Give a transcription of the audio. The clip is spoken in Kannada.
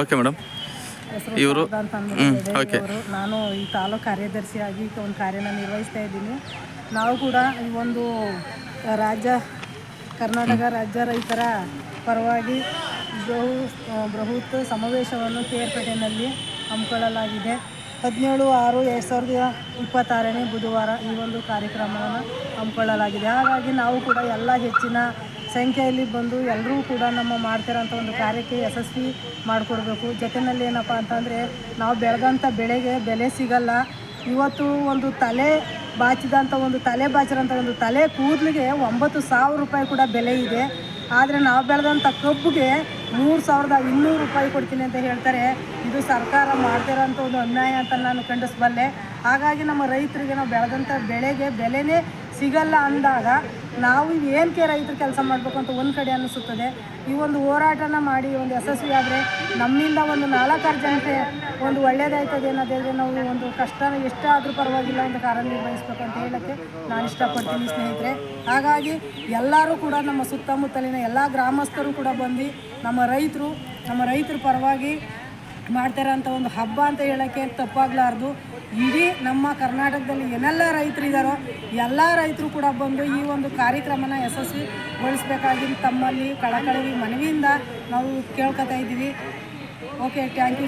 Okay madam. ಇವರು ಓಕೆ, ನಾನು ಈ ತಾಲೂಕು ಕಾರ್ಯದರ್ಶಿಯಾಗಿ ಒಂದು ಕಾರ್ಯನ ನಿರ್ವಹಿಸ್ತಾ ಇದ್ದೀನಿ. ನಾವು ಕೂಡ ಈ ಒಂದು ಕರ್ನಾಟಕ ರಾಜ್ಯ ರೈತರ ಪರವಾಗಿ ಬೃಹತ್ ಸಮಾವೇಶವನ್ನು ಕೇರ್ಪೇಟೆಯಲ್ಲಿ ಹಮ್ಮಿಕೊಳ್ಳಲಾಗಿದೆ. 17/6/2026 ಬುಧವಾರ ಈ ಒಂದು ಕಾರ್ಯಕ್ರಮವನ್ನು ಹಮ್ಮಿಕೊಳ್ಳಲಾಗಿದೆ. ಹಾಗಾಗಿ ನಾವು ಕೂಡ ಎಲ್ಲ ಹೆಚ್ಚಿನ ಸಂಖ್ಯೆಯಲ್ಲಿ ಬಂದು ಎಲ್ಲರೂ ಕೂಡ ನಮ್ಮ ಮಾಡ್ತಿರೋಂಥ ಒಂದು ಕಾರ್ಯಕ್ಕೆ ಯಶಸ್ವಿ ಮಾಡಿಕೊಡ್ಬೇಕು. ಜೊತೆಯಲ್ಲಿ ಏನಪ್ಪ ಅಂತಂದರೆ, ನಾವು ಬೆಳೆದಂಥ ಬೆಳೆಗೆ ಬೆಲೆ ಸಿಗಲ್ಲ. ಇವತ್ತು ಒಂದು ತಲೆ ಬಾಚಿರೋಂಥ ಒಂದು ತಲೆ ಕೂದಲಿಗೆ 9,000 ರೂಪಾಯಿ ಕೂಡ ಬೆಲೆ ಇದೆ. ಆದರೆ ನಾವು ಬೆಳೆದಂಥ ಕಬ್ಬಿಗೆ 3,200 ರೂಪಾಯಿ ಕೊಡ್ತೀನಿ ಅಂತ ಹೇಳ್ತಾರೆ. ಇದು ಸರ್ಕಾರ ಮಾಡ್ತಿರೋಂಥ ಒಂದು ಅನ್ಯಾಯ ಅಂತ ನಾನು ಖಂಡಿಸಬಲ್ಲೆ. ಹಾಗಾಗಿ ನಮ್ಮ ರೈತರಿಗೆ ನಾವು ಬೆಳೆದಂಥ ಬೆಳೆಗೆ ಬೆಲೆನೇ ಸಿಗಲ್ಲ ಅಂದಾಗ ನಾವು ಏನಕ್ಕೆ ರೈತರು ಕೆಲಸ ಮಾಡಬೇಕು ಅಂತ ಒಂದು ಕಡೆ ಅನ್ನಿಸುತ್ತದೆ. ಈ ಒಂದು ಹೋರಾಟನ ಮಾಡಿ ಒಂದು ಯಶಸ್ವಿ ಆದರೆ ನಮ್ಮಿಂದ ಒಂದು 4-6 ಜನಕ್ಕೆ ಒಂದು ಒಳ್ಳೆಯದಾಯ್ತದೆ ಅನ್ನೋದಾದರೆ ನಾವು ಒಂದು ಕಷ್ಟನ ಎಷ್ಟಾದರೂ ಪರವಾಗಿಲ್ಲ ಒಂದು ಕಾರ್ಯನಿರ್ವಹಿಸಬೇಕು ಅಂತ ಹೇಳೋಕ್ಕೆ ನಾನು ಇಷ್ಟಪಡ್ತೀನಿ ಸ್ನೇಹಿತರೆ. ಹಾಗಾಗಿ ಎಲ್ಲರೂ ಕೂಡ ನಮ್ಮ ಸುತ್ತಮುತ್ತಲಿನ ಎಲ್ಲ ಗ್ರಾಮಸ್ಥರು ಕೂಡ ಬಂದು ನಮ್ಮ ರೈತರ ಪರವಾಗಿ ಮಾಡ್ತಾರಂಥ ಒಂದು ಹಬ್ಬ ಅಂತ ಹೇಳೋಕ್ಕೆ ತಪ್ಪಾಗಲಾರ್ದು. ಇಡೀ ನಮ್ಮ ಕರ್ನಾಟಕದಲ್ಲಿ ಏನೆಲ್ಲ ರೈತರು ಇದ್ದಾರೋ ಎಲ್ಲ ರೈತರು ಕೂಡ ಬಂದು ಈ ಒಂದು ಕಾರ್ಯಕ್ರಮನ ಯಶಸ್ವಿಗೊಳಿಸಬೇಕಾಗಿ ತಮ್ಮಲ್ಲಿ ಕಳಕಳಿ ಮನವಿಯಿಂದ ನಾವು ಕೇಳ್ಕೊತಾ ಇದ್ದೀವಿ. Okay, thank you.